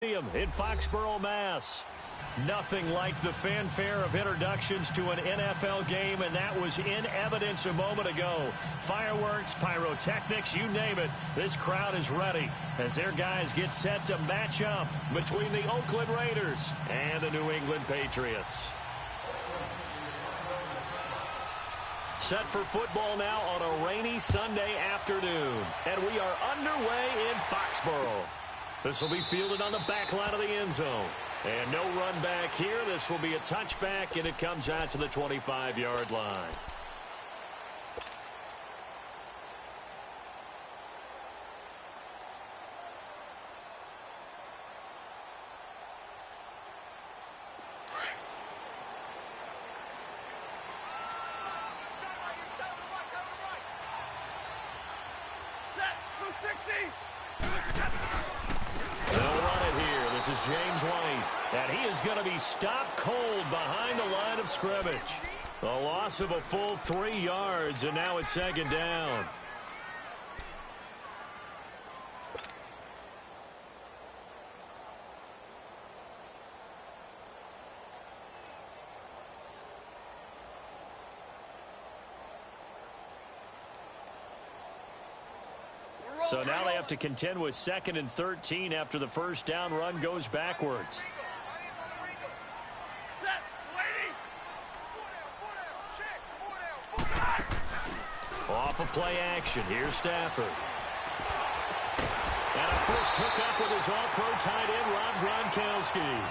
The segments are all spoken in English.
In Foxborough, Mass. Nothing like the fanfare of introductions to an NFL game, and that was in evidence a moment ago. Fireworks, pyrotechnics, you name it. This crowd is ready as their guys get set to match up between the Oakland Raiders and the New England Patriots. Set for football now on a rainy Sunday afternoon, and we are underway in Foxborough. This will be fielded on the back line of the end zone. And no run back here. This will be a touchback, and it comes out to the 25-yard line. This is James White, and he is going to be stopped cold behind the line of scrimmage. A loss of a full 3 yards, and now it's second down. So now they have to contend with 2nd and 13 after the first down run goes backwards. Off of play action. Here's Stafford. And a first hookup with his all-pro tight end, Rob Gronkowski.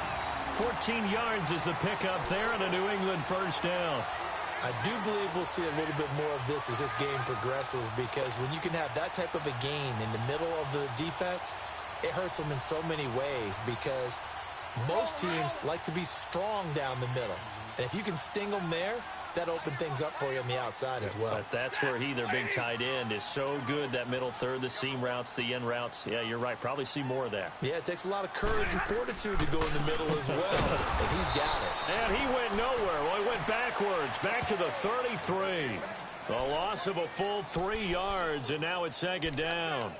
14 yards is the pickup there and a New England first down. I do believe we'll see a little bit more of this as this game progresses, because when you can have that type of a gain in the middle of the defense, it hurts them in so many ways, because most teams like to be strong down the middle. And if you can sting them there, that opens things up for you on the outside as well. But that's where their big tight end, is so good, that middle third, the seam routes, the in routes. Yeah, you're right. Probably see more of that. Yeah, it takes a lot of courage and fortitude to go in the middle as well. And he's got it. And he went nowhere. Well, he went backwards, back to the 33. A loss of a full 3 yards, and now it's second down.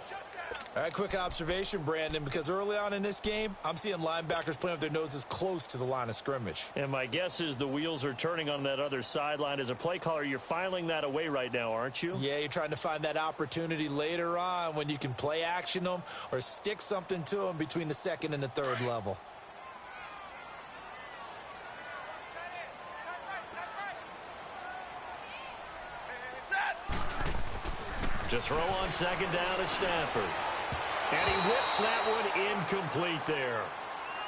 All right, quick observation, Brandon, because early on in this game, I'm seeing linebackers playing with their noses close to the line of scrimmage. And my guess is the wheels are turning on that other sideline. As a play caller, you're filing that away right now, aren't you? Yeah, you're trying to find that opportunity later on when you can play action them or stick something to them between the 2nd and the 3rd level. To throw on second down is Stafford. And he whips that one incomplete there.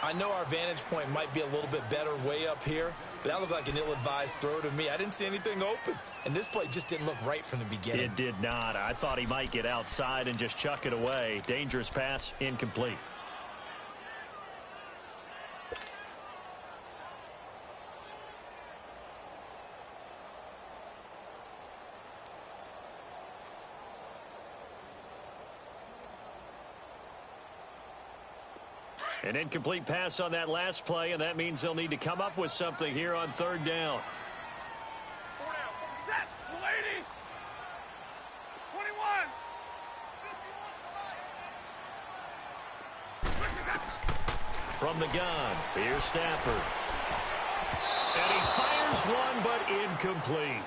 I know our vantage point might be a little bit better way up here, but that looked like an ill-advised throw to me. I didn't see anything open, and this play just didn't look right from the beginning. It did not. I thought he might get outside and just chuck it away. Dangerous pass, incomplete. An incomplete pass on that last play, and that means they'll need to come up with something here on 3rd down. Set, lady. 21. From the gun, here's Stafford. And he fires one, but incomplete.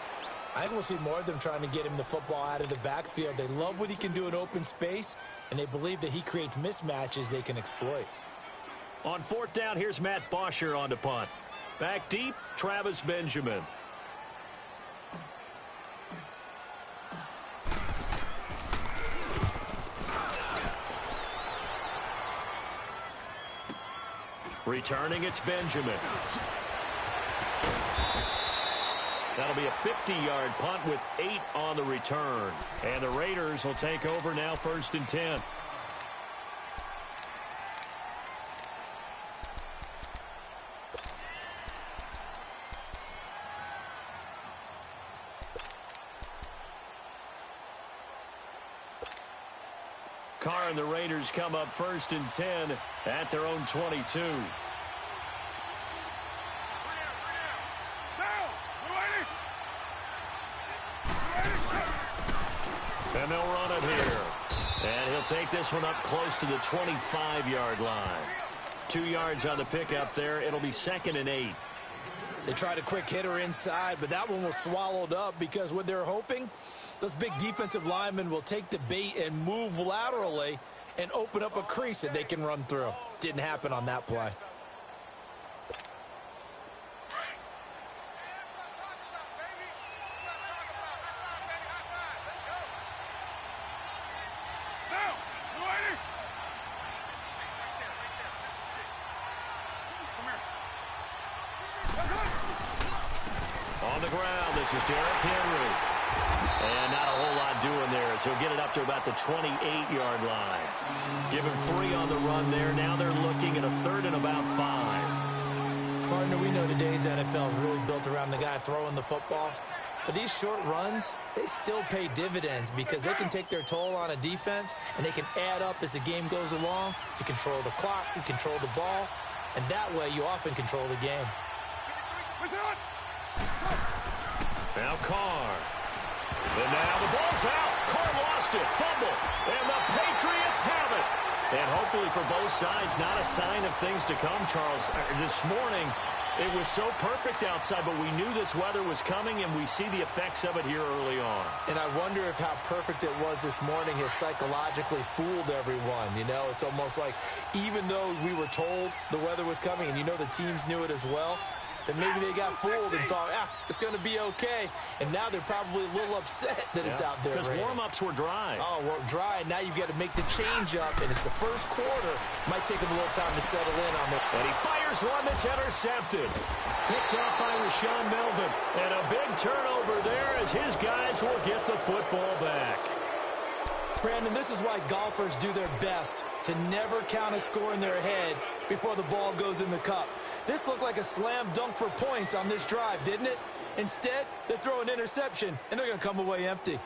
I think we'll see more of them trying to get him the football out of the backfield. They love what he can do in open space, and they believe that he creates mismatches they can exploit. On 4th down, here's Matt Bosher on to punt. Back deep, Travis Benjamin. Returning, it's Benjamin. That'll be a 50-yard punt with 8 on the return. And the Raiders will take over now, 1st and 10. Carr and the Raiders come up 1st and 10 at their own 22. And they'll run it here. And he'll take this one up close to the 25-yard line. 2 yards on the pickup there. It'll be 2nd and 8. They tried a quick hitter inside, but that one was swallowed up because what they're hoping, those big defensive linemen will take the bait and move laterally and open up a crease that they can run through. Didn't happen on that play. On the ground, this is Derrick Henry. And not a whole lot doing there as he'll get it up to about the 28-yard line. Give him 3 on the run there. Now they're looking at a 3rd and about 5. Partner, we know today's NFL is really built around the guy throwing the football. But these short runs, they still pay dividends because they can take their toll on a defense and they can add up as the game goes along. You control the clock, you control the ball, and that way you often control the game. Now Carr. And now the ball's out. Carr lost it. Fumble. And the Patriots have it. And hopefully for both sides, not a sign of things to come, Charles. This morning, it was so perfect outside, but we knew this weather was coming, and we see the effects of it here early on. And I wonder if how perfect it was this morning has psychologically fooled everyone. You know, it's almost like even though we were told the weather was coming, and you know the teams knew it as well, then maybe they got fooled and thought, it's going to be okay. And now they're probably a little upset that it's out there. Because warm-ups were dry. Oh, well, dry. And now you've got to make the change up. And it's the first quarter. Might take them a little time to settle in on it. And he fires one that's intercepted. Picked up by Rashaan Melvin. And a big turnover there as his guys will get the football back. Brandon, this is why golfers do their best to never count a score in their head before the ball goes in the cup. This looked like a slam dunk for points on this drive, didn't it? Instead, they throw an interception, and they're going to come away empty.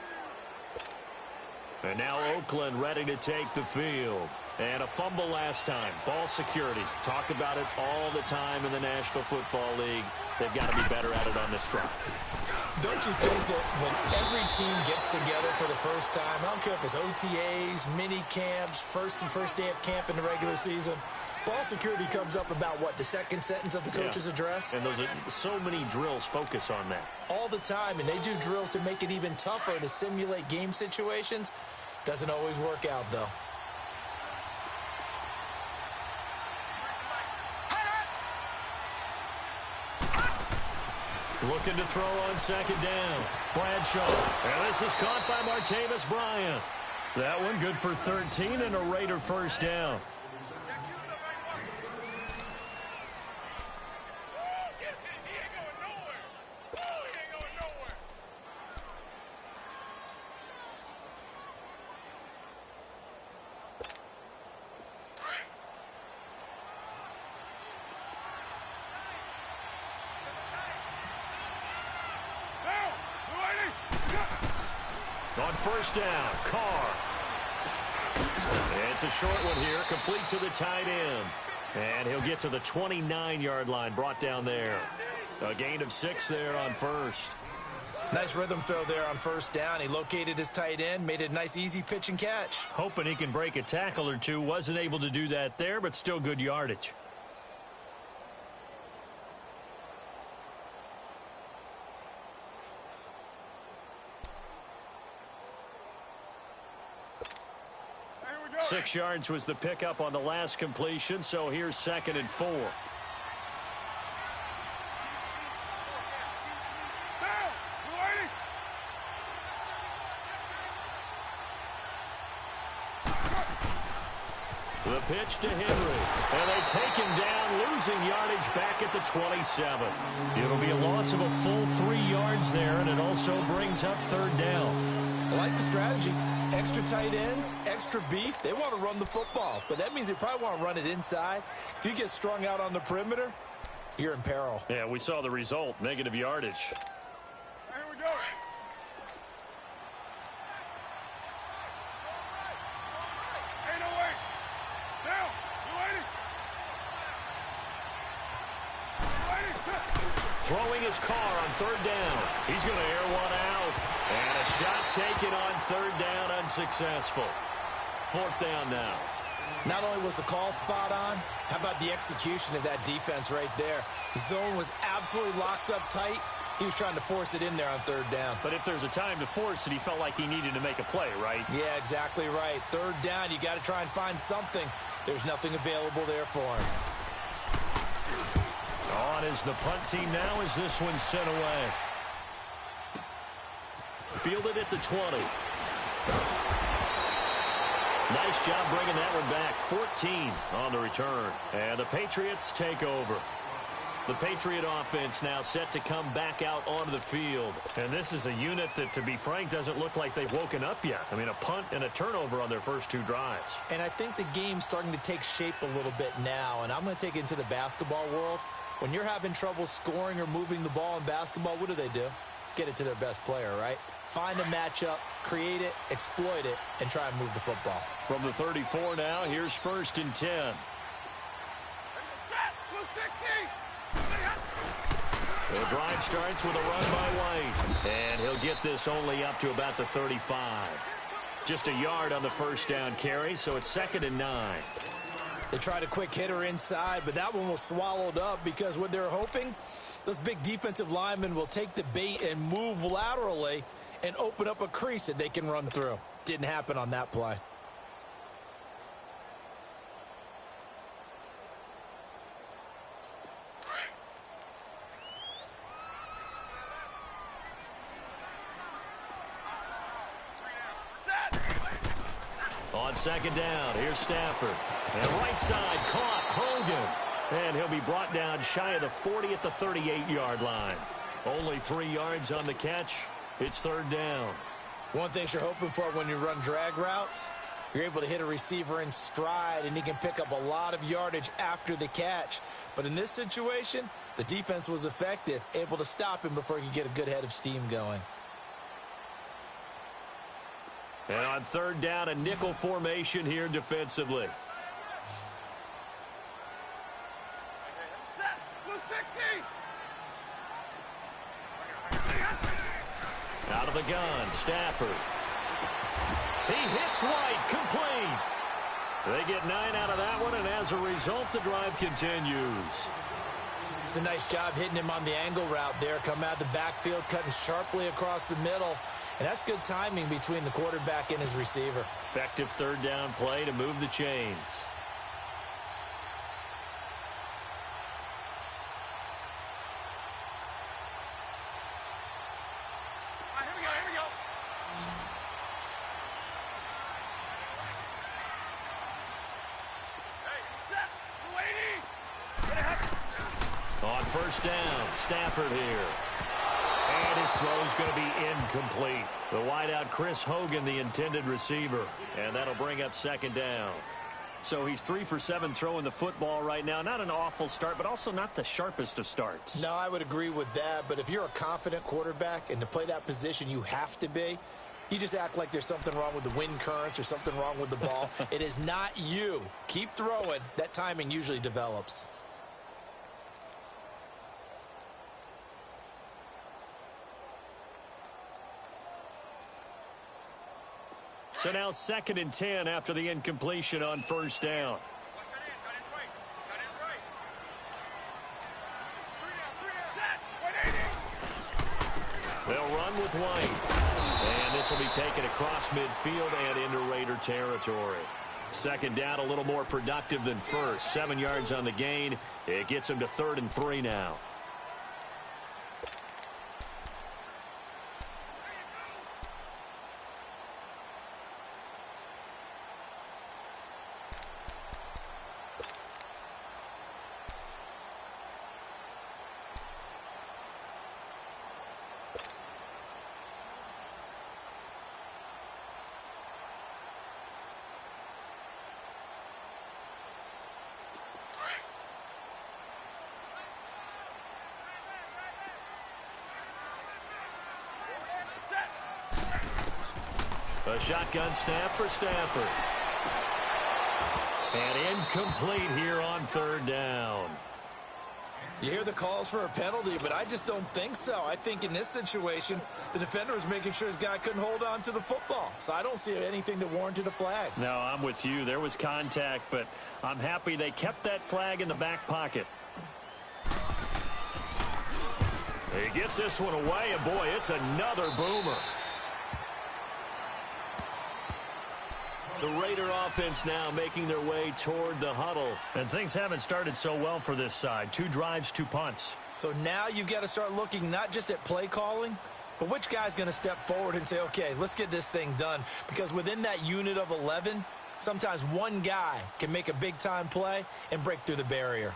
And now Oakland ready to take the field. And a fumble last time. Ball security. Talk about it all the time in the National Football League. They've got to be better at it on this drive. Don't you think that when every team gets together for the first time, I don't care if it's OTAs, mini camps, first day of camp in the regular season, ball security comes up about, what, the second sentence of the coach's address? And those are so many drills focus on that. All the time, and they do drills to make it even tougher to simulate game situations. Doesn't always work out, though. Looking to throw on second down. Bradshaw. And this is caught by Martavis Bryant. That one good for 13 and a Raider first down. On first down, Carr. It's a short one here, complete to the tight end. And he'll get to the 29-yard line, brought down there. A gain of 6 there on first. Nice rhythm throw there on first down. He located his tight end, made it a nice, easy pitch and catch. Hoping he can break a tackle or two. Wasn't able to do that there, but still good yardage. Go. 6 yards was the pickup on the last completion, so here's 2nd and 4. The pitch to Henry, and they take him down, losing yardage back at the 27. It'll be a loss of a full 3 yards there, and it also brings up 3rd down. I like the strategy. Extra tight ends, extra beef. They want to run the football, but that means they probably want to run it inside. If you get strung out on the perimeter, you're in peril. Yeah, we saw the result, negative yardage. Here we go. Ain't no way. Down. Throwing his car on 3rd down. He's going to air one out. And a shot taken on 3rd down, unsuccessful. 4th down now. Not only was the call spot on, how about the execution of that defense right there? The zone was absolutely locked up tight. He was trying to force it in there on third down. But if there's a time to force it, he felt like he needed to make a play, right? Yeah, exactly right. Third down, you got to try and find something. There's nothing available there for him. On is the punt team now as this one's sent away. Fielded at the 20. Nice job bringing that one back. 14 on the return. And the Patriots take over. The Patriot offense now set to come back out onto the field. And this is a unit that, to be frank, doesn't look like they've woken up yet. I mean, a punt and a turnover on their first two drives. And I think the game's starting to take shape a little bit now. And I'm going to take it into the basketball world. When you're having trouble scoring or moving the ball in basketball, what do? Get it to their best player, right? Find a matchup, create it, exploit it, and try and move the football. From the 34 now, here's 1st and 10. The drive starts with a run by White. And he'll get this only up to about the 35. Just a yard on the first down carry, so it's 2nd and 9. They tried a quick hitter inside, but that one was swallowed up because what they're hoping, those big defensive linemen will take the bait and move laterally and open up a crease that they can run through. Didn't happen on that play. On 2nd down, here's Stafford. And right side caught, Hogan. And he'll be brought down shy of the 40 at the 38-yard line. Only 3 yards on the catch. It's 3rd down. One thing you're hoping for when you run drag routes, you're able to hit a receiver in stride, and he can pick up a lot of yardage after the catch. But in this situation, the defense was effective, able to stop him before he could get a good head of steam going. And on 3rd down, a nickel formation here defensively. Out of the gun, Stafford. He hits White, complete. They get 9 out of that one, and as a result, the drive continues. It's a nice job hitting him on the angle route there. Come out of the backfield, cutting sharply across the middle. And that's good timing between the quarterback and his receiver. Effective 3rd down play to move the chains. Here we go. Hey, set. Waiting. On 1st down, Stafford here. And his throw is going to be incomplete. The wideout, Chris Hogan, the intended receiver. And that'll bring up 2nd down. So he's 3 for 7 throwing the football right now. Not an awful start, but also not the sharpest of starts. No, I would agree with that. But if you're a confident quarterback and to play that position you have to be, you just act like there's something wrong with the wind currents or something wrong with the ball. It is not you. Keep throwing. That timing usually develops. So now 2nd and 10 after the incompletion on 1st down. They'll run with White. And this will be taken across midfield and into Raider territory. 2nd down, a little more productive than first. 7 yards on the gain. It gets him to 3rd and 3 now. A shotgun snap for Stafford. And incomplete here on 3rd down. You hear the calls for a penalty, but I just don't think so. I think in this situation, the defender was making sure his guy couldn't hold on to the football. So I don't see anything that warranted a flag. No, I'm with you. There was contact, but I'm happy they kept that flag in the back pocket. He gets this one away, and boy, it's another boomer. The Raider offense now making their way toward the huddle. And things haven't started so well for this side. 2 drives, 2 punts. So now you've got to start looking not just at play calling, but which guy's going to step forward and say, okay, let's get this thing done. Because within that unit of 11, sometimes one guy can make a big-time play and break through the barrier.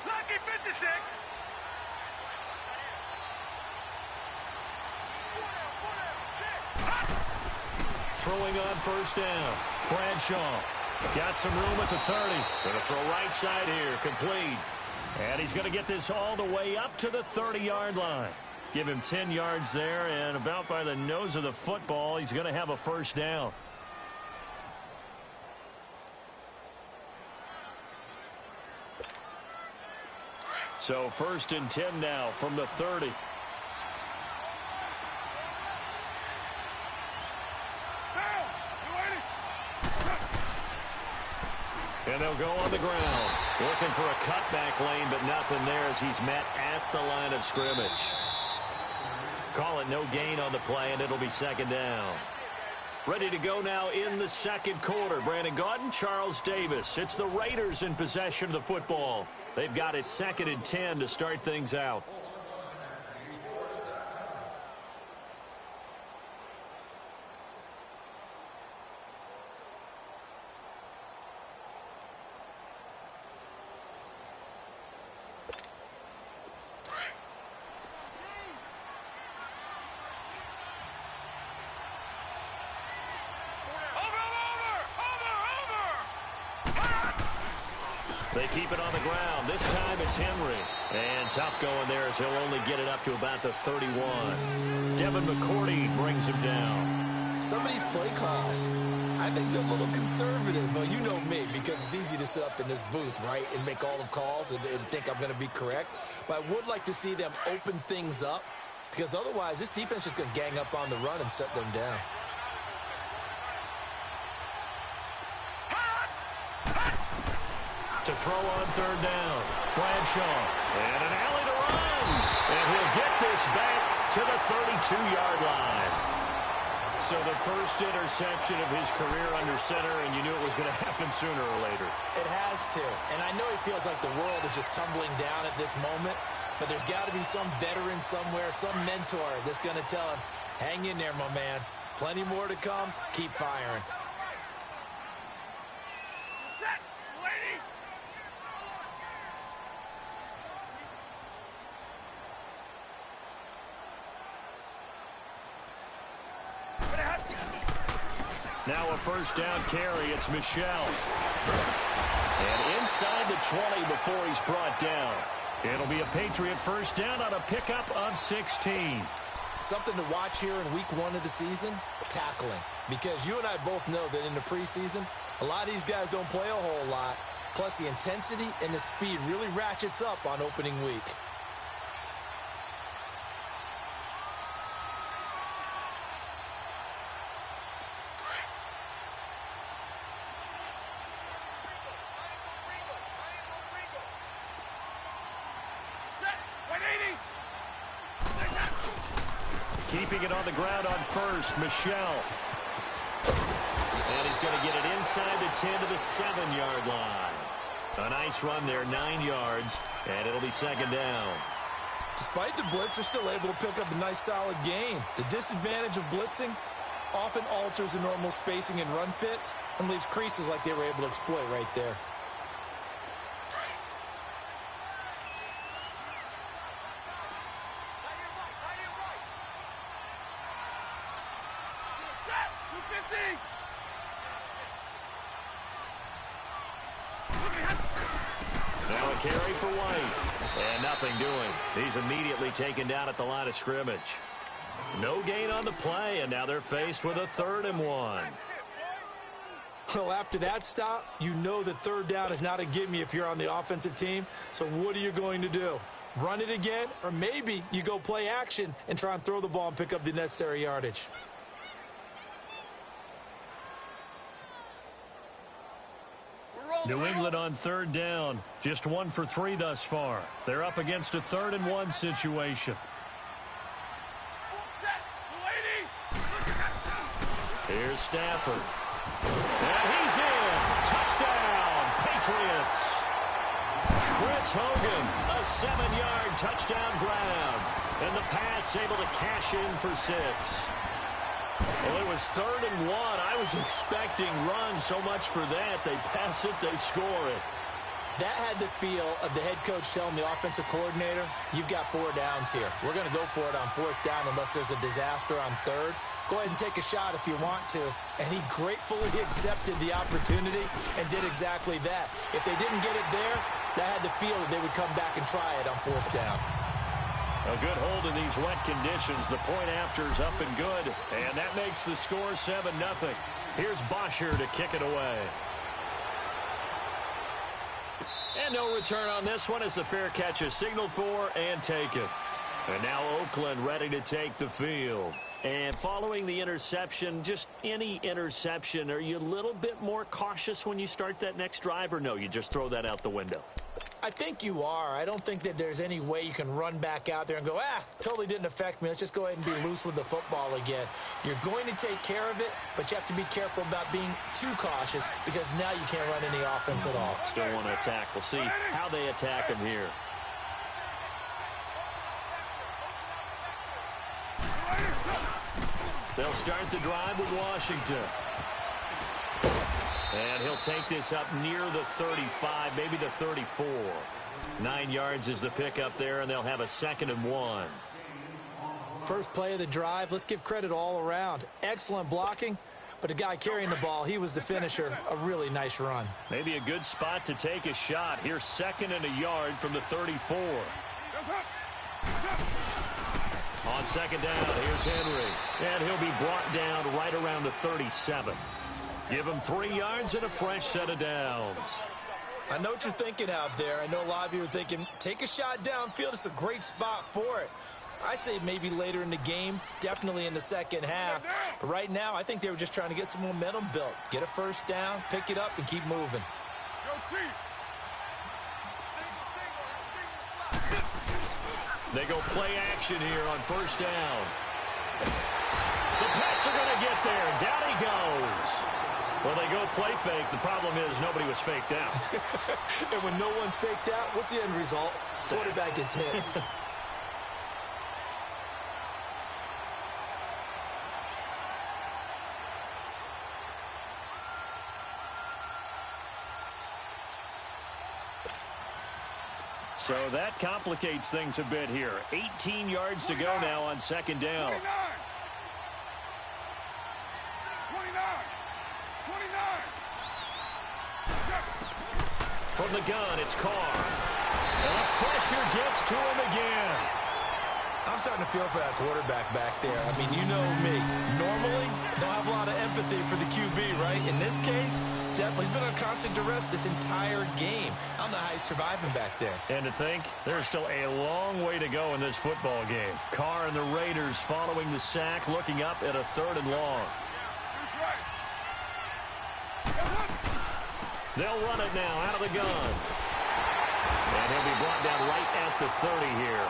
Lucky 56. Throwing on first down. Bradshaw got some room at the 30. Going to throw right side here. Complete. And he's going to get this all the way up to the 30-yard line. Give him 10 yards there, and about by the nose of the football, he's going to have a first down. So 1st and 10 now from the 30. And they'll go on the ground. Looking for a cutback lane, but nothing there as he's met at the line of scrimmage. Call it no gain on the play, and it'll be 2nd down. Ready to go now in the 2nd quarter. Brandon Gaudin, Charles Davis. It's the Raiders in possession of the football. They've got it 2nd and 10 to start things out. They keep it on the ground. This time it's Henry. And tough going there as he'll only get it up to about the 31. Devin McCourty brings him down. Some of these play calls, I think they're a little conservative. But you know me, because it's easy to sit up in this booth, right, and make all the calls and think I'm going to be correct. But I would like to see them open things up, because otherwise this defense is going to gang up on the run and shut them down. To throw on 3rd down. Bradshaw. And an alley to run. And he'll get this back to the 32-yard line. So the first interception of his career under center, and you knew it was going to happen sooner or later. It has to. And I know it feels like the world is just tumbling down at this moment, but there's got to be some veteran somewhere, some mentor that's going to tell him, hang in there, my man. Plenty more to come. Keep firing. Now a first down carry. It's Michel. And inside the 20 before he's brought down. It'll be a Patriot first down on a pickup of 16. Something to watch here in week 1 of the season, tackling. Because you and I both know that in the preseason, a lot of these guys don't play a whole lot. Plus the intensity and the speed really ratchets up on opening week. Keeping it on the ground on first, Michel. And he's going to get it inside the 10 to the 7-yard line. A nice run there, 9 yards, and it'll be 2nd down. Despite the blitz, they're still able to pick up a nice solid gain. The disadvantage of blitzing often alters the normal spacing and run fits and leaves creases like they were able to exploit right there. Now a carry for White. And nothing doing. He's immediately taken down at the line of scrimmage. No gain on the play, and now they're faced with a 3rd and 1. Well, after that stop, you know that 3rd down is not a gimme if you're on the offensive team. So what are you going to do? Run it again? Or maybe you go play action and try and throw the ball and pick up the necessary yardage. New England on 3rd down. Just 1 for 3 thus far. They're up against a 3rd and 1 situation. Here's Stafford. And he's in. Touchdown, Patriots. Chris Hogan, a 7-yard touchdown grab. And the Pats able to cash in for 6. Well, it was 3rd and 1. I was expecting runs, so much for that. They pass it, they score it. That had the feel of the head coach telling the offensive coordinator, you've got 4 downs here. We're going to go for it on 4th down unless there's a disaster on 3rd. Go ahead and take a shot if you want to. And he gratefully accepted the opportunity and did exactly that. If they didn't get it there, that had the feel that they would come back and try it on 4th down. A good hold in these wet conditions. The point after's up and good. And that makes the score 7-0. Here's Bosher to kick it away. And no return on this one as the fair catch is signaled for and taken. And now Oakland ready to take the field. And following the interception, just any interception, are you a little bit more cautious when you start that next drive, or no, you just throw that out the window? I think you are. I don't think that there's any way you can run back out there and go, totally didn't affect me. Let's just go ahead and be loose with the football again. You're going to take care of it, but you have to be careful about being too cautious because now you can't run any offense at all. Still want to attack. We'll see how they attack him here. They'll start the drive with Washington. And he'll take this up near the 35, maybe the 34. 9 yards is the pickup there, and they'll have a 2nd and 1. First play of the drive, let's give credit all around. Excellent blocking, but the guy carrying the ball, he was the finisher. A really nice run. Maybe a good spot to take a shot. Here's 2nd and a yard from the 34. On 2nd down, here's Henry. And he'll be brought down right around the 37. Give him 3 yards and a fresh set of downs. I know what you're thinking out there. I know a lot of you are thinking, take a shot downfield. It's a great spot for it. I'd say maybe later in the game, definitely in the second half. But right now, I think they were just trying to get some momentum built. Get a first down, pick it up, and keep moving. They go play action here on 1st down. The Pats are going to get there. Down he goes. Well, they go play fake. The problem is nobody was faked out. And when no one's faked out, what's the end result? Quarterback gets hit. So that complicates things a bit here. 18 yards to go now on 2nd down. 29. From the gun, it's Carr. And the pressure gets to him again. I'm starting to feel for that quarterback back there. I mean, you know me. Normally, don't have a lot of empathy for the QB, right? In this case, definitely. He's been on constant duress this entire game. I don't know how he's surviving back there. And to think, there's still a long way to go in this football game. Carr and the Raiders following the sack, looking up at a 3rd and long. They'll run it now out of the gun. And he'll be brought down right at the 30 here.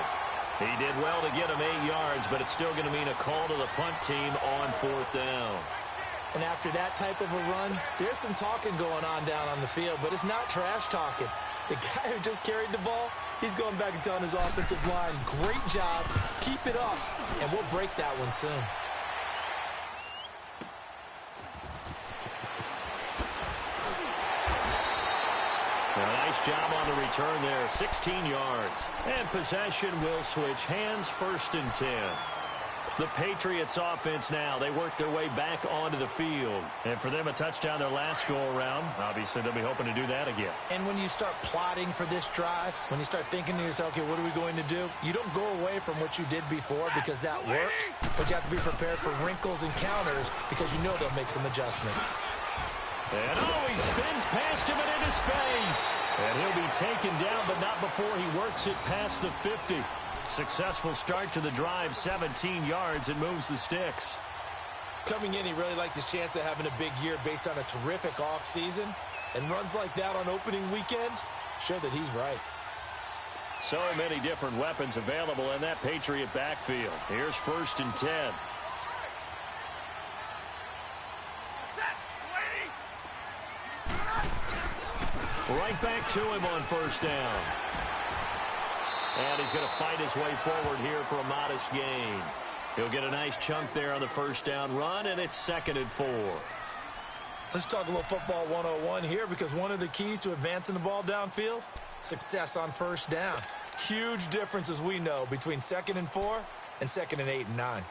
He did well to get him 8 yards, but it's still going to mean a call to the punt team on 4th down. And after that type of a run, there's some talking going on down on the field, but it's not trash talking. The guy who just carried the ball, he's going back and telling his offensive line, great job, keep it up, and we'll break that one soon. Nice job on the return there, 16 yards. And possession will switch hands, 1st and 10. The Patriots offense now. They work their way back onto the field. And for them, a touchdown their last go-around. Obviously, they'll be hoping to do that again. And when you start plotting for this drive, when you start thinking to yourself, okay, what are we going to do? You don't go away from what you did before because that worked, but you have to be prepared for wrinkles and counters because you know they'll make some adjustments. And he spins past him and into space. And he'll be taken down, but not before he works it past the 50. Successful start to the drive, 17 yards, and moves the sticks. Coming in, he really liked his chance of having a big year based on a terrific offseason. And runs like that on opening weekend show that he's right. So many different weapons available in that Patriot backfield. Here's 1st and 10. Right back to him on 1st down. And he's going to fight his way forward here for a modest gain. He'll get a nice chunk there on the 1st down run, and it's 2nd and 4. Let's talk a little football 101 here because one of the keys to advancing the ball downfield, success on 1st down. Huge difference, as we know, between 2nd and 4 and 2nd and 8 and 9.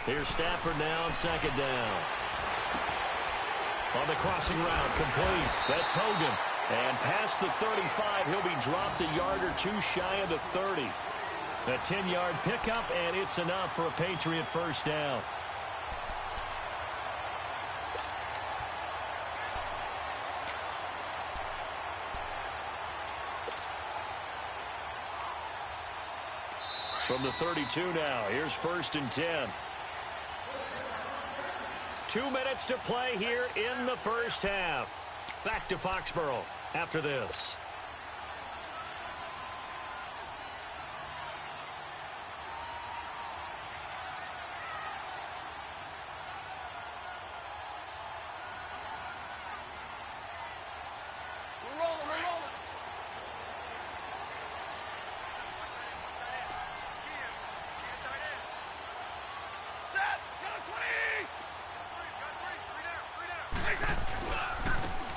Here's Stafford now on 2nd down. On the crossing route, complete. That's Hogan. And past the 35, he'll be dropped a yard or two shy of the 30. A 10-yard pickup, and it's enough for a Patriot 1st down. From the 32 now, here's 1st and 10. 2 minutes to play here in the 1st half. Back to Foxborough after this.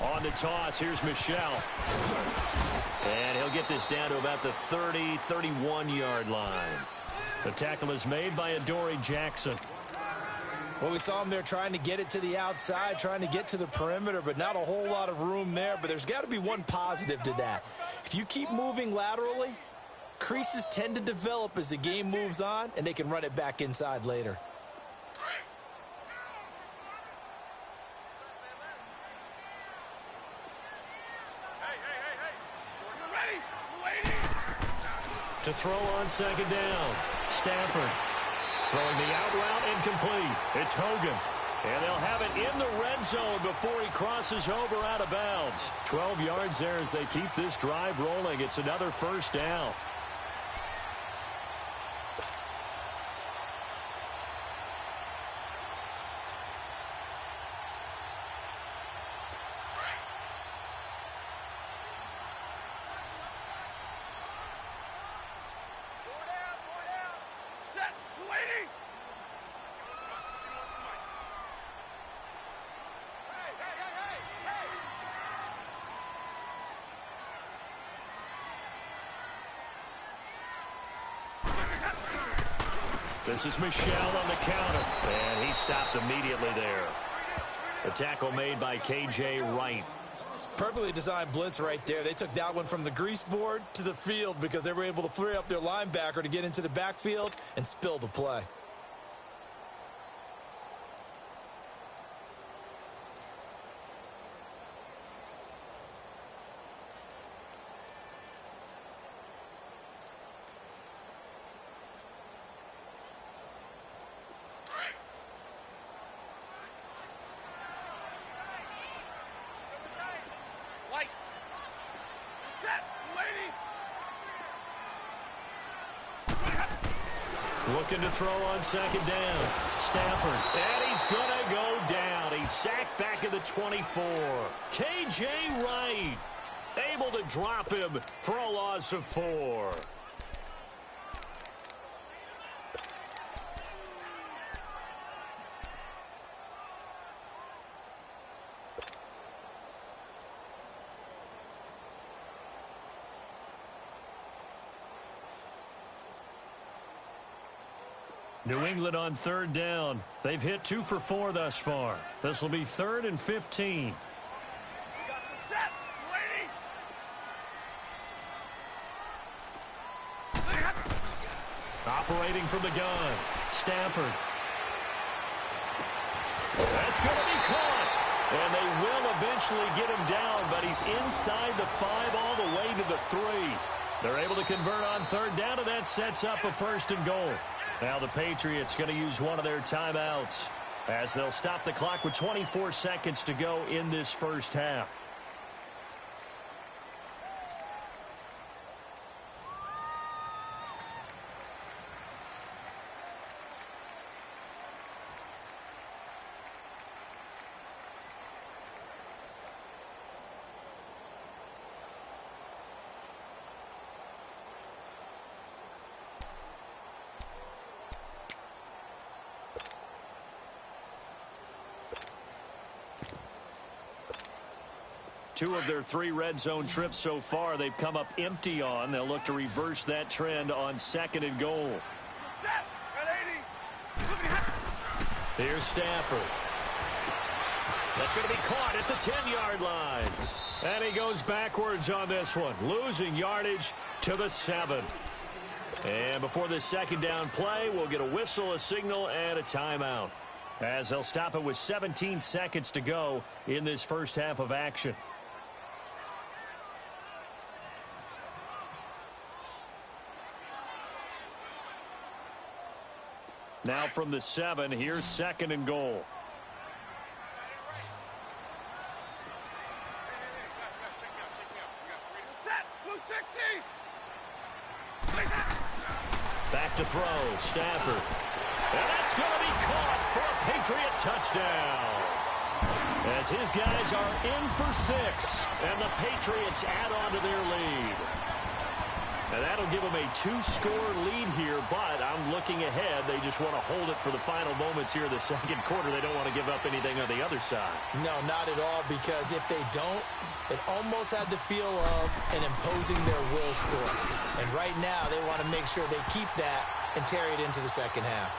On the toss, here's Michelle. And he'll get this down to about the 30, 31-yard line. The tackle is made by Adoree Jackson. Well, we saw him there trying to get it to the outside, trying to get to the perimeter, but not a whole lot of room there. But there's got to be one positive to that. If you keep moving laterally, creases tend to develop as the game moves on, and they can run it back inside later. To throw on 2nd down. Stafford throwing the out route incomplete. It's Hogan. And they'll have it in the red zone before he crosses over out of bounds. 12 yards there as they keep this drive rolling. It's another 1st down. This is Michelle on the counter, and he stopped immediately there. The tackle made by K.J. Wright. Perfectly designed blitz right there. They took that one from the grease board to the field because they were able to free up their linebacker to get into the backfield and spill the play. Looking to throw on 2nd down. Stafford. And he's going to go down. He's sacked back at the 24. K.J. Wright able to drop him for a loss of 4. New England on third down. They've hit 2 for 4 thus far. This will be 3rd and 15. Set. Lady. Operating from the gun. Stafford. That's going to be caught. And they will eventually get him down, but he's inside the 5 all the way to the 3. They're able to convert on third down, and that sets up a 1st and goal. Now the Patriots going to use one of their timeouts as they'll stop the clock with 24 seconds to go in this first half. Two of their 3 red zone trips so far they've come up empty on. They'll look to reverse that trend on 2nd and goal. Set. Here's Stafford. That's going to be caught at the 10-yard line. And he goes backwards on this one, losing yardage to the 7. And before this 2nd down play, we'll get a whistle, a signal, and a timeout, as they'll stop it with 17 seconds to go in this first half of action. Now from the 7, here's 2nd and goal. Set. 260. Back to throw, Stafford. And that's going to be caught for a Patriot touchdown. As his guys are in for 6, and the Patriots add on to their lead. And that'll give them a 2-score lead here, but I'm looking ahead. They just want to hold it for the final moments here in the 2nd quarter. They don't want to give up anything on the other side. No, not at all, because if they don't, it almost had the feel of an imposing their will score. And right now, they want to make sure they keep that and carry it into the 2nd half.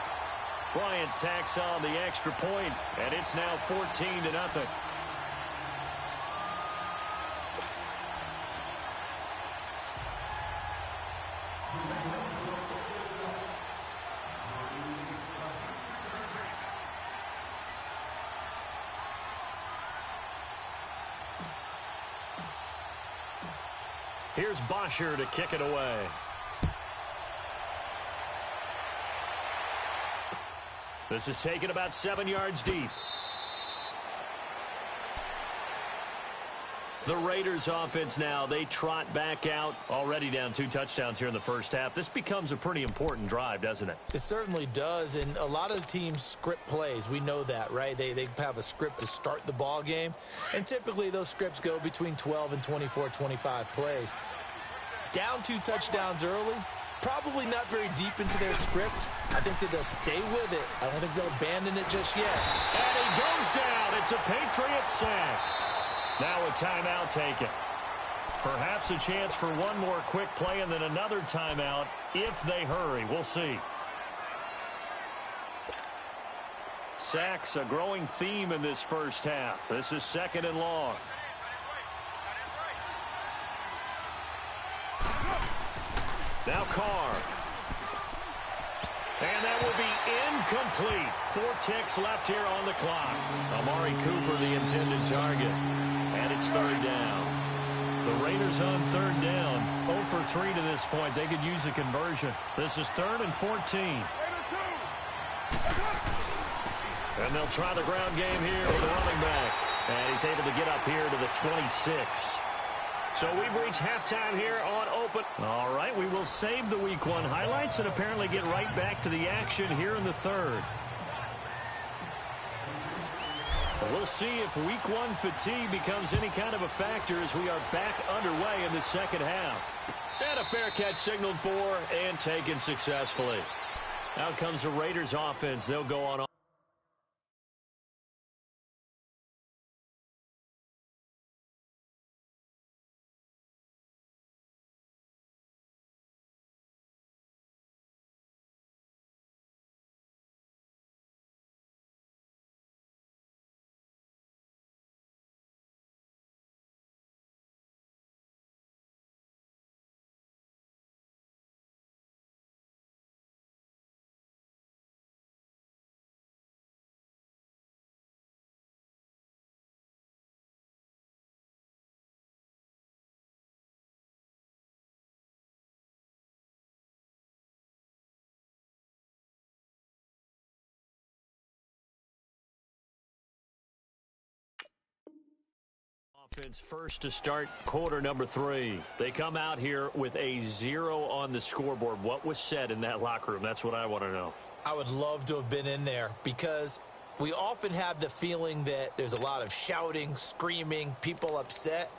Bryant tacks on the extra point, and it's now 14-0. Here's Bosher to kick it away. This is taken about 7 yards deep. The Raiders offense now, they trot back out, already down 2 touchdowns here in the first half. This becomes a pretty important drive, doesn't it? It certainly does, and a lot of teams script plays. We know that, right? They have a script to start the ball game, and typically those scripts go between 12 and 24, 25 plays. Down 2 touchdowns early, probably not very deep into their script. I think that they'll stay with it. I don't think they'll abandon it just yet. And he goes down. It's a Patriot sack. Now a timeout taken. Perhaps a chance for one more quick play and then another timeout if they hurry. We'll see. Sacks, a growing theme in this first half. This is 2nd and long. Now Carr. And that will be incomplete. 4 ticks left here on the clock. Amari Cooper, the intended target. And it's 3rd down. The Raiders on 3rd down. 0 for 3 to this point. They could use a conversion. This is 3rd and 14. And they'll try the ground game here with the running back. And he's able to get up here to the 26. So we've reached halftime here on Open. All right, we will save the Week 1 highlights and apparently get right back to the action here in the 3rd. We'll see if Week 1 fatigue becomes any kind of a factor as we are back underway in the 2nd half. And a fair catch signaled for and taken successfully. Out comes the Raiders offense. They'll go on Offense first to start quarter number 3. They come out here with a 0 on the scoreboard. What was said in that locker room? That's what I want to know. I would love to have been in there because we often have the feeling that there's a lot of shouting, screaming, people upset.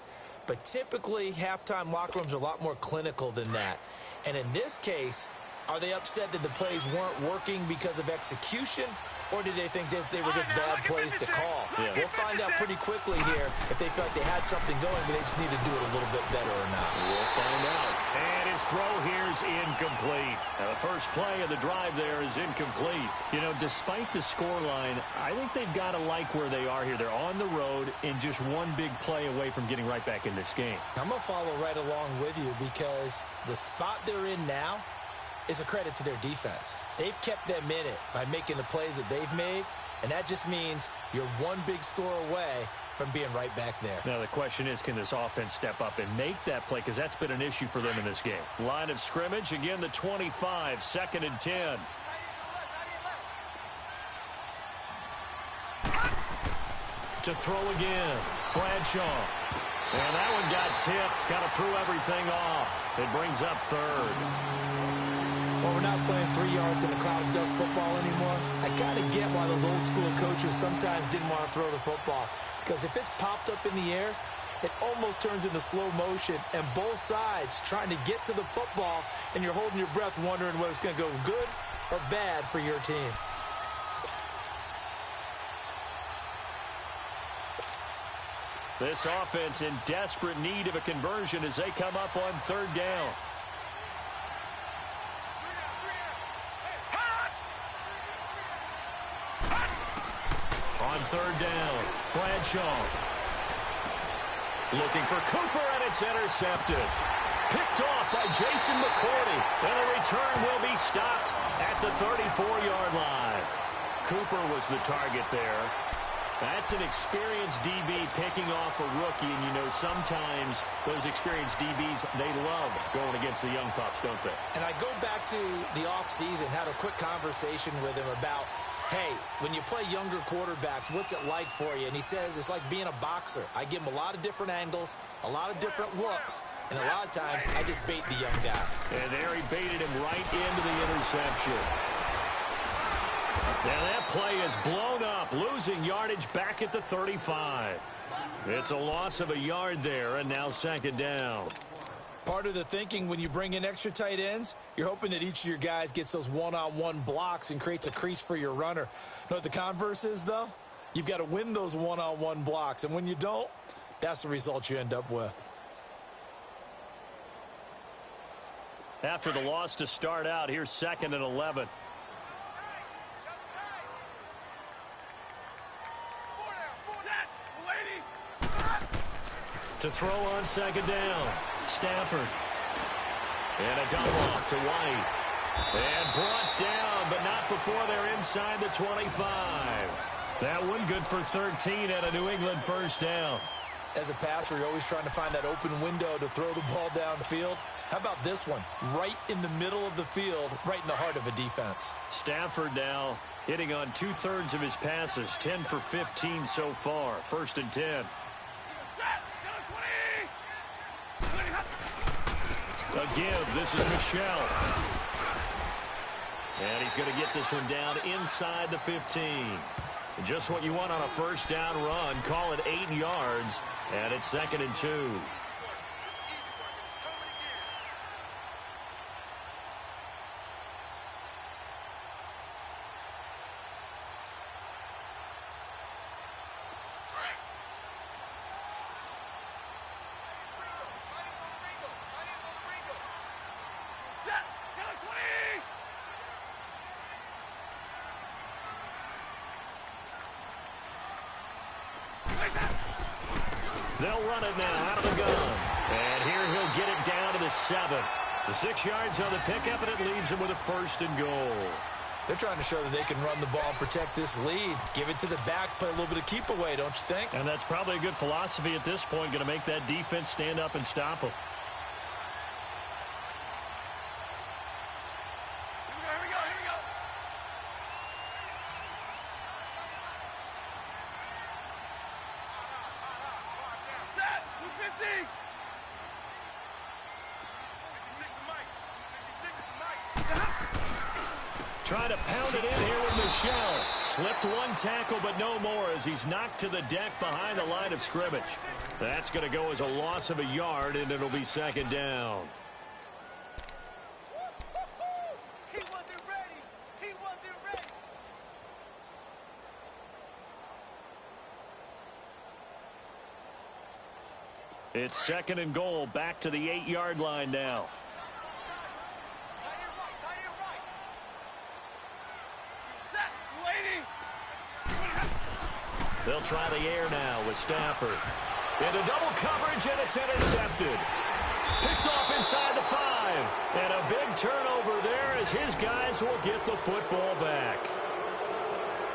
But typically, halftime locker rooms are a lot more clinical than that. And in this case, are they upset that the plays weren't working because of execution? Or did they think they were just bad plays to call? Yeah. We'll find out pretty quickly here if they felt like they had something going, but they just need to do it a little bit better or not. We'll find out. And his throw here is incomplete. Now, the first play of the drive there is incomplete. You know, despite the scoreline, I think they've got to like where they are here. They're on the road and just one big play away from getting right back in this game. I'm going to follow right along with you because the spot they're in now is a credit to their defense. They've kept them in it by making the plays that they've made, and that just means you're one big score away from being right back there. Now, the question is, can this offense step up and make that play? Because that's been an issue for them in this game. Line of scrimmage, again, the 25, 2nd and 10. To throw again, Bradshaw. And that one got tipped, kind of threw everything off. It brings up 3rd. Well, we're not playing 3 yards in a cloud of dust football anymore. I kind of get why those old school coaches sometimes didn't want to throw the football. Because if it's popped up in the air, it almost turns into slow motion. And both sides trying to get to the football, and you're holding your breath wondering whether it's going to go good or bad for your team. This offense in desperate need of a conversion as they come up on 3rd down. On 3rd down, Bradshaw. Looking for Cooper, and it's intercepted. Picked off by Jason McCourty. And the return will be stopped at the 34-yard line. Cooper was the target there. That's an experienced DB picking off a rookie, and you know sometimes those experienced DBs, they love going against the young pups, don't they? And I go back to the offseason, had a quick conversation with him about, hey, when you play younger quarterbacks, what's it like for you? And he says it's like being a boxer. I give him a lot of different angles, a lot of different looks, and a lot of times I just bait the young guy. And there he baited him right into the interception. Now that play is blown up, losing yardage back at the 35. It's a loss of a yard there, and now 2nd down. Part of the thinking when you bring in extra tight ends, you're hoping that each of your guys gets those one-on-one blocks and creates a crease for your runner. You know what the converse is, though? You've got to win those one-on-one blocks, and when you don't, that's the result you end up with. After the loss to start out, here's 2nd and 11. To throw on 2nd down, Stafford. And a double off to White. And brought down, but not before they're inside the 25. That one good for 13 at a New England 1st down. As a passer, you're always trying to find that open window to throw the ball downfield. How about this one? Right in the middle of the field, right in the heart of a defense. Stafford now hitting on 2/3 of his passes, 10 for 15 so far. 1st and 10. A give. This is Michelle. And he's going to get this one down inside the 15. Just what you want on a 1st down run. Call it 8 yards. And it's 2nd and 2. They'll run it now out of the gun. And here he'll get it down to the 7. The 6 yards on the pickup, and it leaves him with a 1st and goal. They're trying to show that they can run the ball and protect this lead. Give it to the backs, play a little bit of keep away, don't you think? And that's probably a good philosophy at this point, going to make that defense stand up and stop them. Set. Trying to pound it in here with Michel. Slipped one tackle, but no more as he's knocked to the deck behind the line of scrimmage. That's going to go as a loss of a yard, and it'll be second down. He wasn't ready. He wasn't ready. It's second and goal, back to the 8-yard line now. They'll try the air now with Stafford. Into double coverage, and it's intercepted. Picked off inside the 5. And a big turnover there as his guys will get the football back.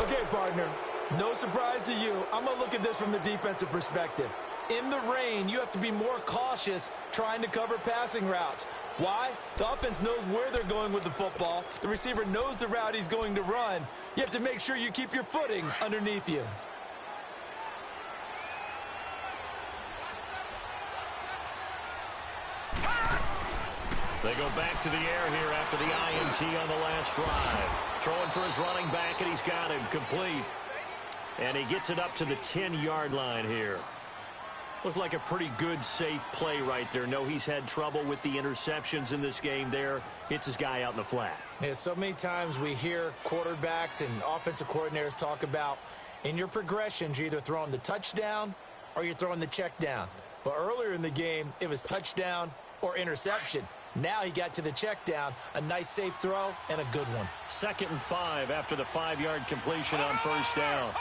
Okay, partner, no surprise to you. I'm going to look at this from the defensive perspective. In the rain, you have to be more cautious trying to cover passing routes. Why? The offense knows where they're going with the football. The receiver knows the route he's going to run. You have to make sure you keep your footing underneath you. They go back to the air here after the INT on the last drive. Throwing for his running back, and he's got him complete. And he gets it up to the 10-yard line here. Looked like a pretty good, safe play right there. No, he's had trouble with the interceptions in this game there. Hits his guy out in the flat. Yeah, so many times we hear quarterbacks and offensive coordinators talk about in your progressions, you're either throwing the touchdown or you're throwing the check down. But earlier in the game, it was touchdown or interception. Now he got to the check down, a nice safe throw, and a good one. 2nd and 5 after the 5-yard completion on first down.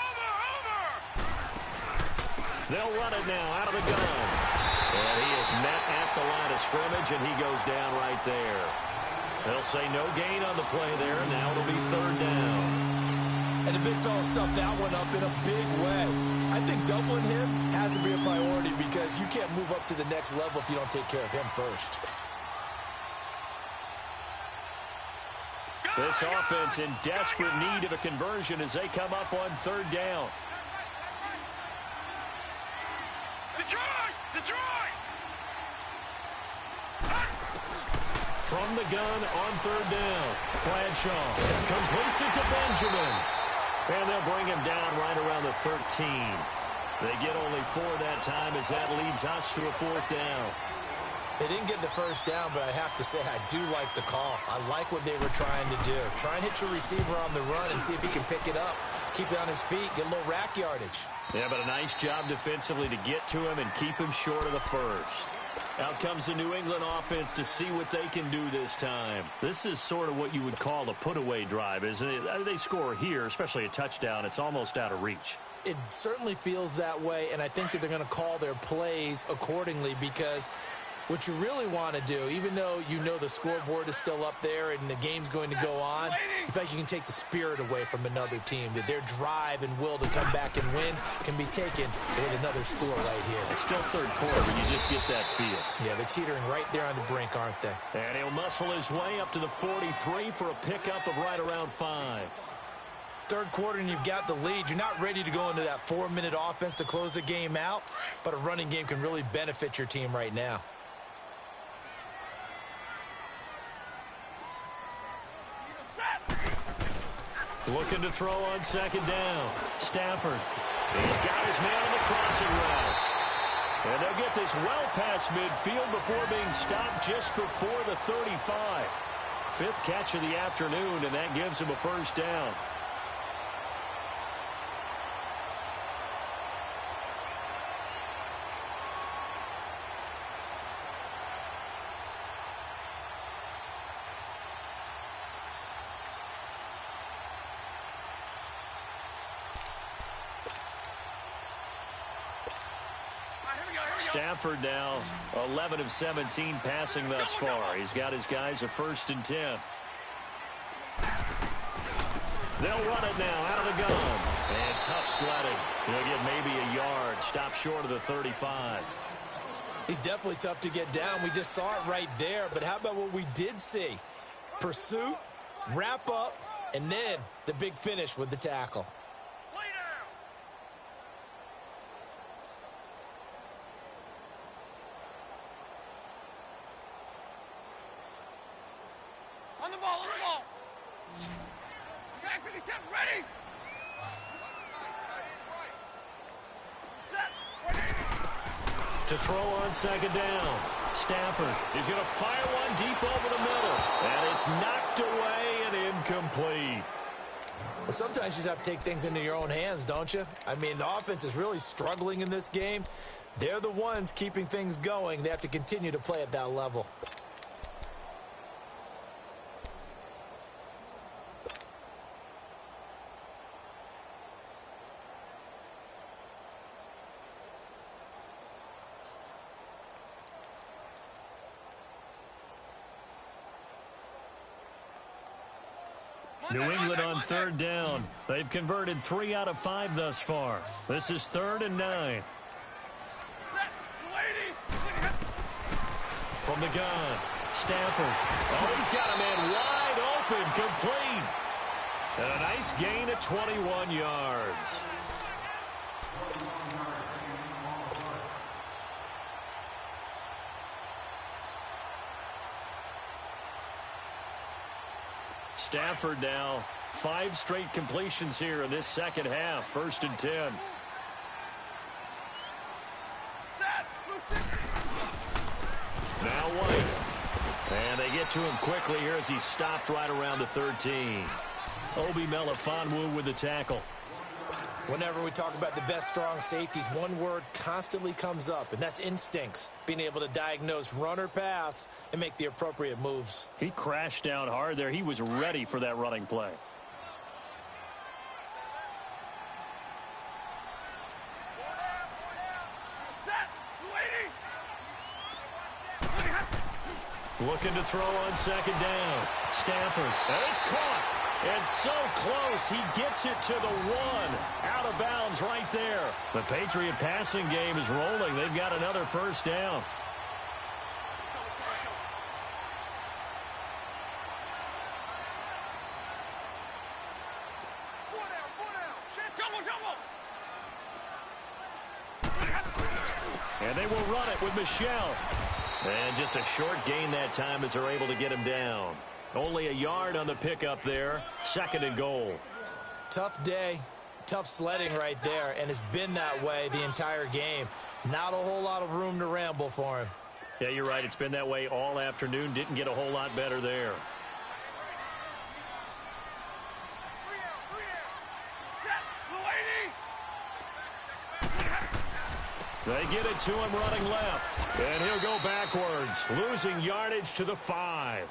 They'll run it now out of the gun. And he is met at the line of scrimmage, and he goes down right there. They'll say no gain on the play there, and now it'll be 3rd down. And the big fella stuffed that one up in a big way. I think doubling him has to be a priority because you can't move up to the next level if you don't take care of him first. This offense in desperate need of a conversion as they come up on 3rd down. Detroit! Detroit! From the gun on 3rd down, Bradshaw completes it to Benjamin. And they'll bring him down right around the 13. They get only 4 that time as that leads us to a 4th down. They didn't get the first down, but I have to say I do like the call. I like what they were trying to do. Try and hit your receiver on the run and see if he can pick it up. Keep it on his feet, get a little rack yardage. Yeah, but a nice job defensively to get to him and keep him short of the first. Out comes the New England offense to see what they can do this time. This is sort of what you would call a put-away drive, isn't it? They score here, especially a touchdown. It's almost out of reach. It certainly feels that way, and I think that they're going to call their plays accordingly because what you really want to do, even though you know the scoreboard is still up there and the game's going to go on, you feel like you can take the spirit away from another team, that their drive and will to come back and win can be taken with another score right here. It's still 3rd quarter, but you just get that feel. Yeah, they're teetering right there on the brink, aren't they? And he'll muscle his way up to the 43 for a pickup of right around 5. 3rd quarter and you've got the lead. You're not ready to go into that 4-minute offense to close the game out, but a running game can really benefit your team right now. Looking to throw on 2nd down. Stafford. He's got his man on the crossing route. And they'll get this well past midfield before being stopped just before the 35. 5th catch of the afternoon, and that gives him a 1st down. Stafford now 11 of 17 passing thus far. He's got his guys a 1st and 10. They'll run it now out of the gun. And tough sledding. He'll get maybe a yard. Stop short of the 35. He's definitely tough to get down. We just saw it right there. But how about what we did see? Pursuit, wrap up, and then the big finish with the tackle. On the ball, on the ball. Ready? Set. To throw on second down. Stafford is going to fire one deep over the middle. And it's knocked away and incomplete. Well, sometimes you just have to take things into your own hands, don't you? I mean, the offense is really struggling in this game. They're the ones keeping things going. They have to continue to play at that level. New England on third down. They've converted 3 out of 5 thus far. This is 3rd and 9. From the gun, Stafford. Oh, he's got a man wide open, complete. And a nice gain of 21 yards. Stafford now 5 straight completions here in this second half. 1st and 10. Now White. And they get to him quickly here as he stopped right around the 13. Obi Melifonwu with the tackle. Whenever we talk about the best strong safeties, one word constantly comes up, and that's instincts. Being able to diagnose run or pass and make the appropriate moves. He crashed down hard there. He was ready for that running play. Looking to throw on second down. Stafford. And it's caught. And so close. He gets it to the 1. Out of bounds right there. The Patriot passing game is rolling. They've got another first down. And they will run it with Michel. And just a short gain that time as they're able to get him down. Only a yard on the pickup there. 2nd and goal. Tough day. Tough sledding right there. And it's been that way the entire game. Not a whole lot of room to ramble for him. Yeah, you're right. It's been that way all afternoon. Didn't get a whole lot better there. They get it to him running left. And he'll go backwards, losing yardage to the 5.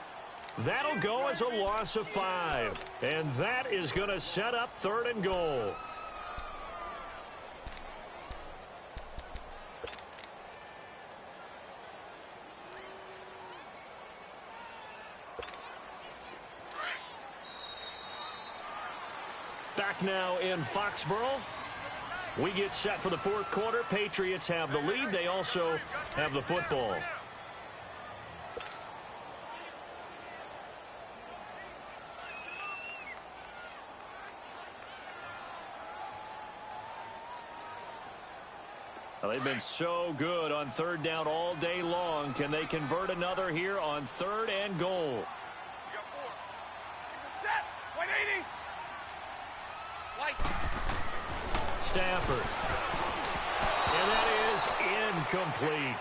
That'll go as a loss of 5. And that is going to set up 3rd and goal. Back now in Foxborough. We get set for the 4th quarter. Patriots have the lead. They also have the football. Well, they've been so good on 3rd down all day long. Can they convert another here on 3rd and goal? Stafford. And that is incomplete.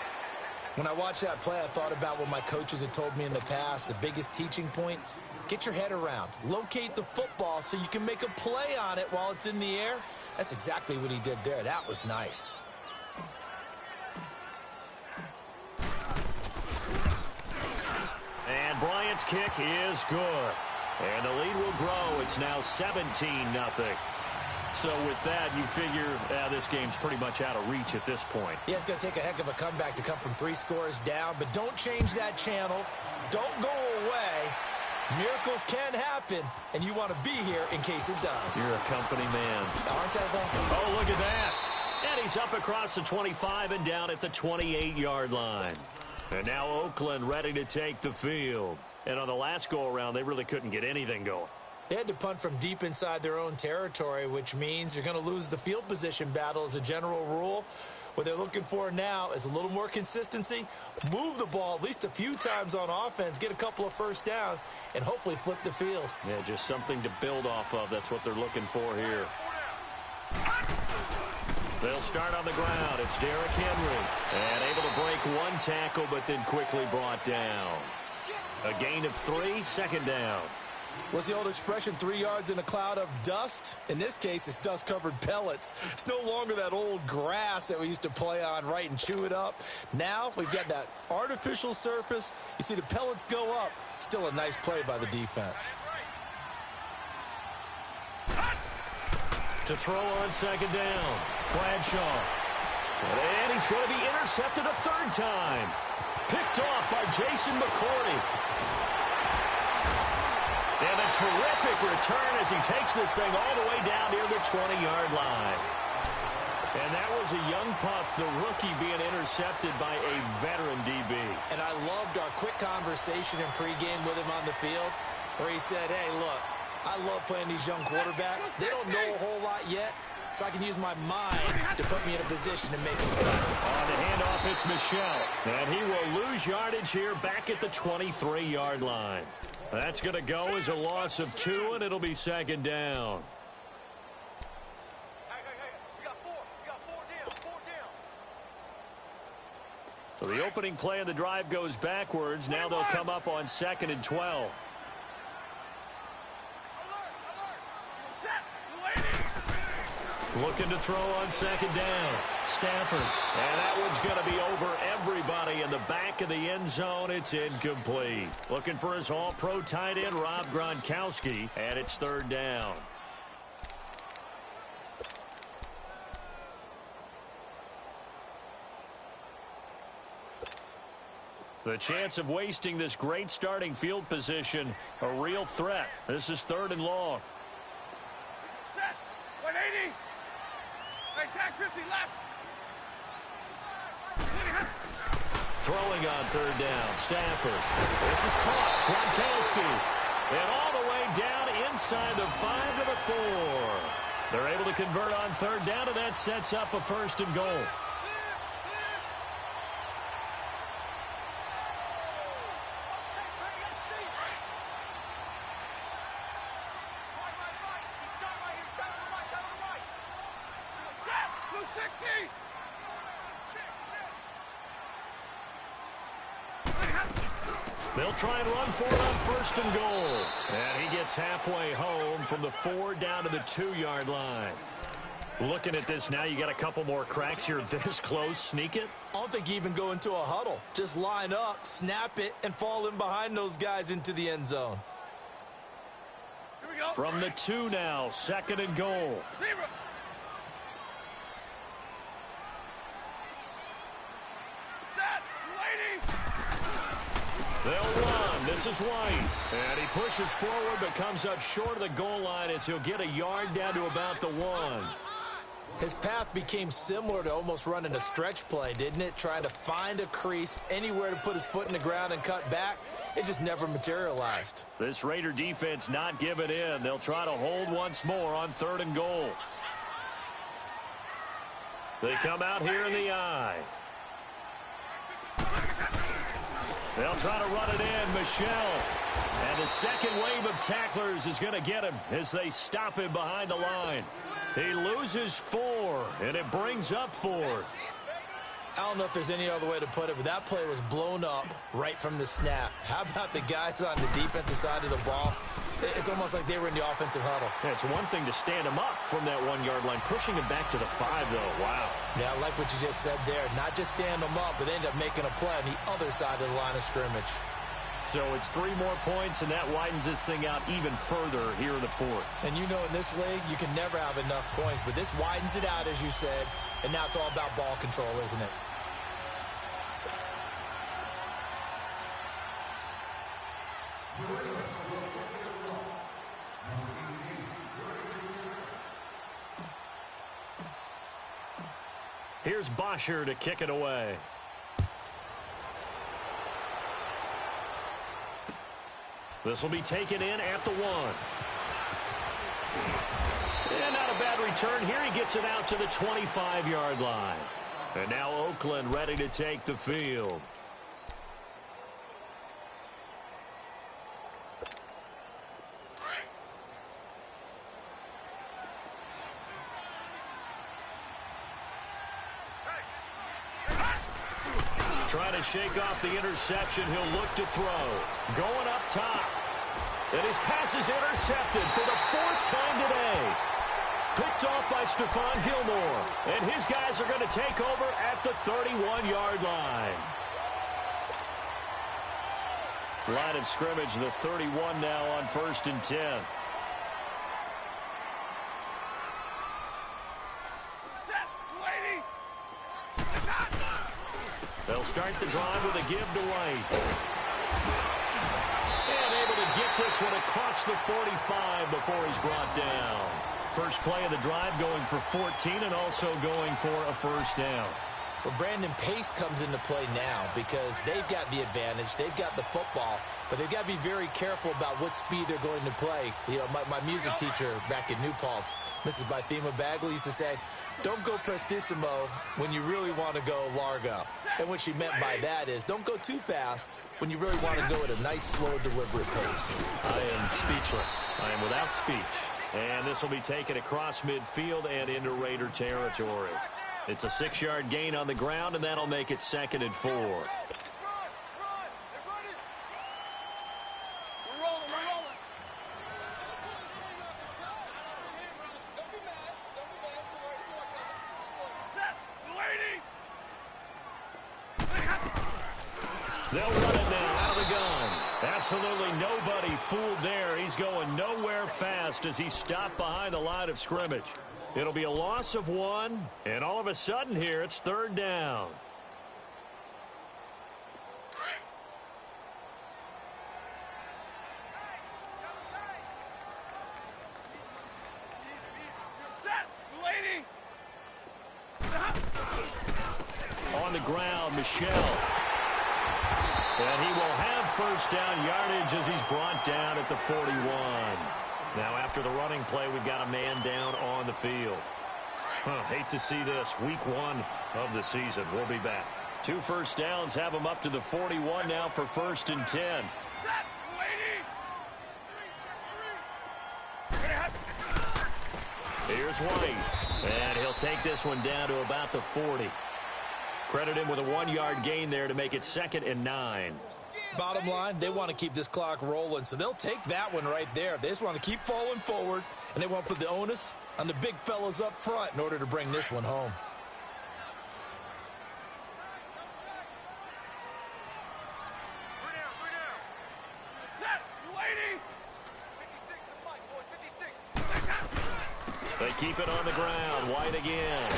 When I watched that play, I thought about what my coaches had told me in the past. The biggest teaching point, get your head around. Locate the football so you can make a play on it while it's in the air. That's exactly what he did there. That was nice. And Bryant's kick is good. And the lead will grow. It's now 17-0. So with that, you figure this game's pretty much out of reach at this point. Yeah, it's going to take a heck of a comeback to come from 3 scores down, but don't change that channel. Don't go away. Miracles can happen, and you want to be here in case it does. You're a company man. Aren't I, though? Oh, look at that. And he's up across the 25 and down at the 28-yard line. And now Oakland ready to take the field. And on the last go-around, they really couldn't get anything going. They had to punt from deep inside their own territory, which means you're going to lose the field position battle as a general rule. What they're looking for now is a little more consistency, move the ball at least a few times on offense, get a couple of first downs, and hopefully flip the field. Yeah, just something to build off of. That's what they're looking for here. They'll start on the ground. It's Derrick Henry. And able to break one tackle, but then quickly brought down. A gain of 3, second down. What's the old expression, 3 yards in a cloud of dust? In this case, it's dust-covered pellets. It's no longer that old grass that we used to play on, right, and chew it up. Now we've got that artificial surface. You see the pellets go up. Still a nice play by the defense. To throw on second down, Bradshaw. And he's going to be intercepted a third time. Picked off by Jason McCourty. And a terrific return as he takes this thing all the way down near the 20-yard line. And that was a young pup, the rookie being intercepted by a veteran DB. And I loved our quick conversation in pregame with him on the field where he said, hey, look, I love playing these young quarterbacks. They don't know a whole lot yet, so I can use my mind to put me in a position to make a play. On the handoff, it's Michel. And he will lose yardage here back at the 23-yard line. That's going to go as a loss of 2, and it'll be second down. Hey, we got 4. We got 4 down. So the opening play of the drive goes backwards. Now they'll come up on 2nd and 12. Looking to throw on second down. Stafford. And that one's going to be over everybody in the back of the end zone. It's incomplete. Looking for his all-pro tight end, Rob Gronkowski. And it's third down. The chance of wasting this great starting field position, a real threat. This is 3rd and long. Set. 180. Hey, tag 50 left. Throwing on third down, Stafford. This is caught. Gronkowski. And all the way down inside the 5 to the 4. They're able to convert on third down, and that sets up a 1st and goal. They'll try and run for it on 1st and goal. And he gets halfway home from the 4 down to the 2-yard line. Looking at this now, you got a couple more cracks here this close. Sneak it? I don't think you even go into a huddle. Just line up, snap it, and fall in behind those guys into the end zone. Here we go. From the 2 now, 2nd and goal. They'll run. This is White. And he pushes forward but comes up short of the goal line as he'll get a yard down to about the 1. His path became similar to almost running a stretch play, didn't it? Trying to find a crease, anywhere to put his foot in the ground and cut back. It just never materialized. This Raider defense not giving in. They'll try to hold once more on 3rd and goal. They come out here in the I. They'll try to run it in. Michel. And the second wave of tacklers is going to get him as they stop him behind the line. He loses 4, and it brings up 4th. I don't know if there's any other way to put it, but that play was blown up right from the snap. How about the guys on the defensive side of the ball? It's almost like they were in the offensive huddle. Yeah, it's one thing to stand him up from that 1-yard line. Pushing him back to the 5, though. Wow. Yeah, I like what you just said there. Not just stand them up, but they end up making a play on the other side of the line of scrimmage. So it's 3 more points, and that widens this thing out even further here in the 4th. And you know in this league, you can never have enough points, but this widens it out, as you said, and now it's all about ball control, isn't it? Here's Bosher to kick it away. This will be taken in at the 1. And not a bad return here. He gets it out to the 25-yard line. And now Oakland ready to take the field. Trying to shake off the interception. He'll look to throw. Going up top. And his pass is intercepted for the 4th time today. Picked off by Stephon Gilmore. And his guys are going to take over at the 31-yard line. Line of scrimmage, the 31 now on 1st and 10. They'll start the drive with a give to White. And able to get this one across the 45 before he's brought down. First play of the drive going for 14 and also going for a first down. Well, Brandon, pace comes into play now because they've got the advantage. They've got the football, but they've got to be very careful about what speed they're going to play. You know, my music teacher back in New Paltz, Mrs. Bythema Bagley, used to say, don't go prestissimo when you really want to go largo. And what she meant by that is don't go too fast when you really want to go at a nice, slow, deliberate pace. I am speechless. I am without speech. And this will be taken across midfield and into Raider territory. It's a 6-yard gain on the ground, and that'll make it 2nd and 4. They'll run it now out of the gun. Absolutely nobody fooled there. He's going nowhere fast as he stopped behind the line of scrimmage. It'll be a loss of 1, and all of a sudden here it's 3rd down. On the ground, Michel. And he will have first down yardage as he's brought down at the 41. Now after the running play, we've got a man down on the field. Hate to see this. Week 1 of the season. We'll be back. 2 first downs have him up to the 41 now for 1st and 10. Here's White. And he'll take this one down to about the 40. Credit him with a 1-yard gain there to make it 2nd and 9. Bottom line, they want to keep this clock rolling, so they'll take that one right there. They just want to keep falling forward, and they want to put the onus on the big fellas up front in order to bring this one home. They keep it on the ground. White again.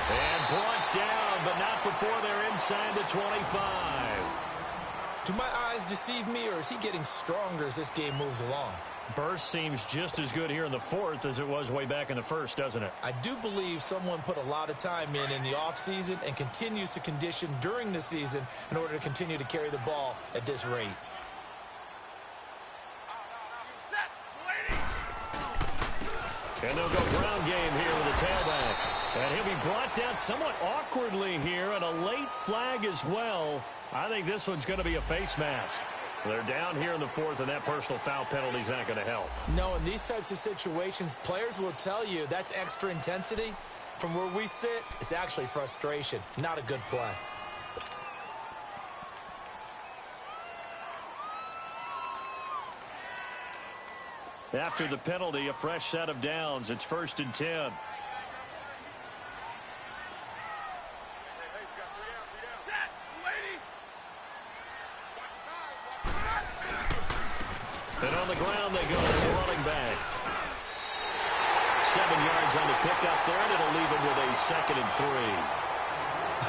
And brought down, but not before they're inside the 25. Do my eyes deceive me, or is he getting stronger as this game moves along? Burst seems just as good here in the 4th as it was way back in the 1st, doesn't it? I do believe someone put a lot of time in the offseason and continues to condition during the season in order to continue to carry the ball at this rate. And they'll go ground game here with the tailback. And he'll be brought down somewhat awkwardly here, and a late flag as well. I think this one's going to be a face mask. They're down here in the 4th, and that personal foul penalty is not going to help. No, in these types of situations, players will tell you that's extra intensity. From where we sit, it's actually frustration, not a good play. After the penalty, a fresh set of downs. It's 1st and 10. And on the ground they go to the running back. 7 yards on the pickup there, and it'll leave him with a 2nd and 3.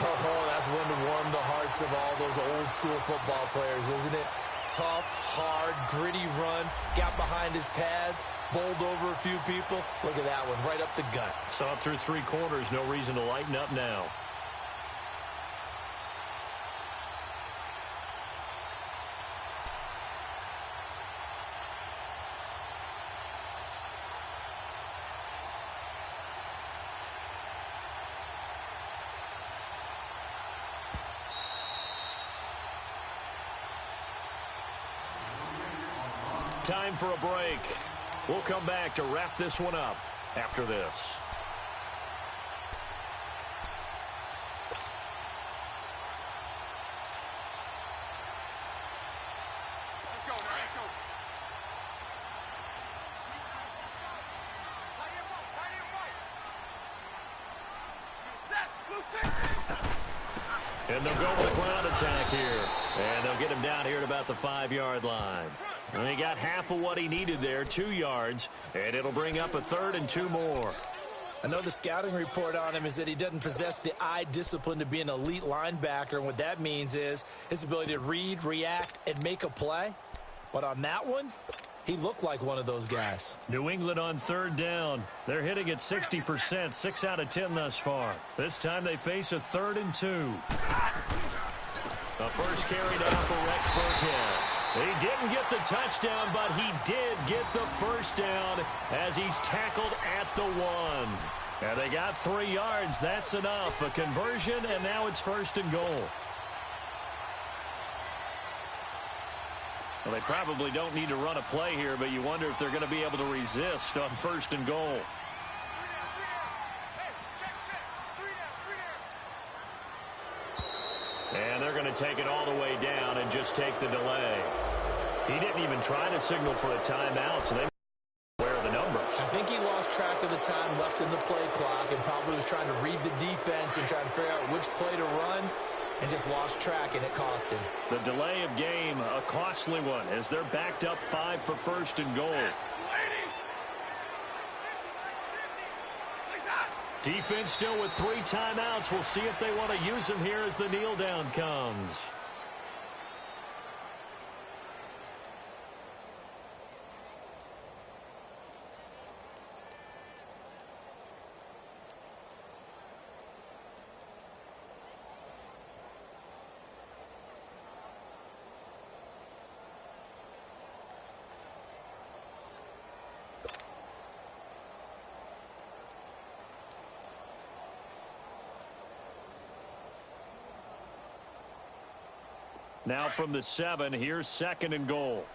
Oh, that's one to warm the hearts of all those old school football players, isn't it? Tough, hard, gritty run, got behind his pads, bowled over a few people. Look at that one, right up the gut. Saw it through 3 quarters, no reason to lighten up now. time for a break. We'll come back to wrap this one up after this. Let's go, man. Let's go. And they'll go with a ground attack here. And they'll get him down here at about the 5-yard line. And he got half of what he needed there, 2 yards. And it'll bring up a 3rd and 2 more. I know the scouting report on him is that he doesn't possess the eye discipline to be an elite linebacker. And what that means is his ability to read, react, and make a play. But on that one, he looked like one of those guys. New England on 3rd down. They're hitting at 60%, 6 out of 10 thus far. This time they face a 3rd and 2. The first carry down for Rex Burkhead. He didn't get the touchdown, but he did get the first down as he's tackled at the 1. And they got 3 yards. That's enough. A conversion, and now it's 1st and goal. Well, they probably don't need to run a play here, but you wonder if they're going to be able to resist on 1st and goal. And they're going to take it all the way down and just take the delay. He didn't even try to signal for a timeout, so they aware of the numbers. I think he lost track of the time left in the play clock and probably was trying to read the defense and trying to figure out which play to run and just lost track, and it cost him. The delay of game, a costly one, as they're backed up 5 for 1st and goal. Defense still with 3 timeouts. We'll see if they want to use them here as the kneel down comes. Now from the 7, here's 2nd and goal.